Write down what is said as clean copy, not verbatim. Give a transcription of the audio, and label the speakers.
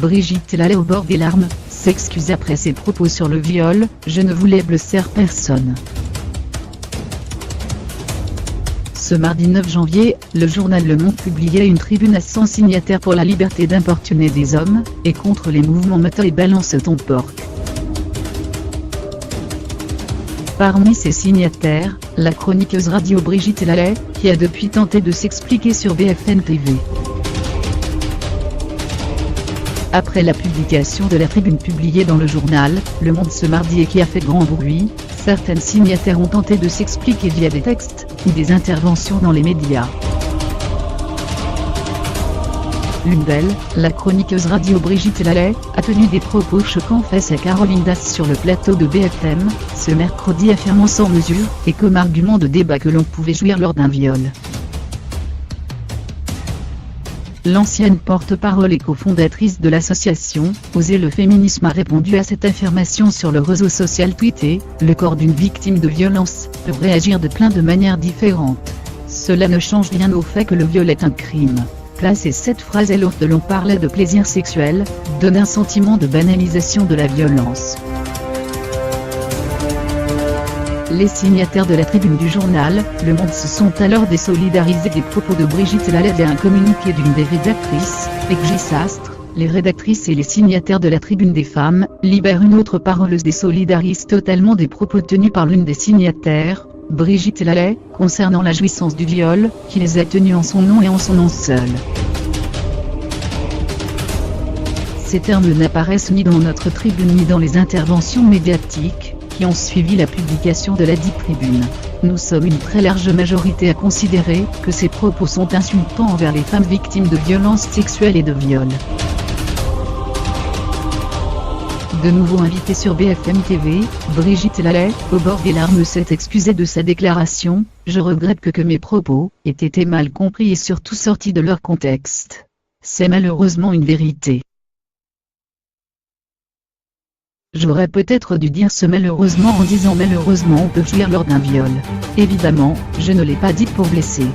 Speaker 1: Brigitte Lallay au bord des larmes, s'excuse après ses propos sur le viol. Je ne voulais blesser personne. Ce mardi 9 janvier, le journal Le Monde publiait une tribune à 100 signataires pour la liberté d'importuner des hommes, et contre les mouvements Meta et Balance ton porc. Parmi ces signataires, la chroniqueuse radio Brigitte Lallay, qui a depuis tenté de s'expliquer sur BFM TV. Après la publication de la tribune publiée dans le journal Le Monde ce mardi et qui a fait grand bruit, certaines signataires ont tenté de s'expliquer via des textes ou des interventions dans les médias. L'une d'elles, la chroniqueuse radio Brigitte Lallay, a tenu des propos choquants face à Caroline Das sur le plateau de BFM, ce mercredi, affirmant sans mesure, et comme argument de débat, que l'on pouvait jouir lors d'un viol. L'ancienne porte-parole et cofondatrice de l'association Oser le féminisme a répondu à cette affirmation sur le réseau social tweeté. Le corps d'une victime de violence peut réagir de plein de manières différentes. Cela ne change rien au fait que le viol est un crime. Placer cette phrase et l'autre de l'on parlait de plaisir sexuel, donne un sentiment de banalisation de la violence. Les signataires de la tribune du journal Le Monde se sont alors désolidarisés des propos de Brigitte Lallay via un communiqué d'une des rédactrices, Eggy Sastre. Les rédactrices et les signataires de la tribune des femmes Libère, une autre paroleuse, désolidarisent totalement des propos tenus par l'une des signataires, Brigitte Lallay, concernant la jouissance du viol, qui les a tenus en son nom et en son nom seul. Ces termes n'apparaissent ni dans notre tribune ni dans les interventions médiatiques qui ont suivi la publication de la dite tribune. Nous sommes une très large majorité à considérer que ces propos sont insultants envers les femmes victimes de violences sexuelles et de viols. De nouveau invitée sur BFM TV, Brigitte Lallay, au bord des larmes, s'est excusée de sa déclaration. Je regrette que mes propos aient été mal compris et surtout sortis de leur contexte. C'est malheureusement une vérité. J'aurais peut-être dû dire ce malheureusement en disant malheureusement on peut jouir lors d'un viol. Évidemment, je ne l'ai pas dit pour blesser.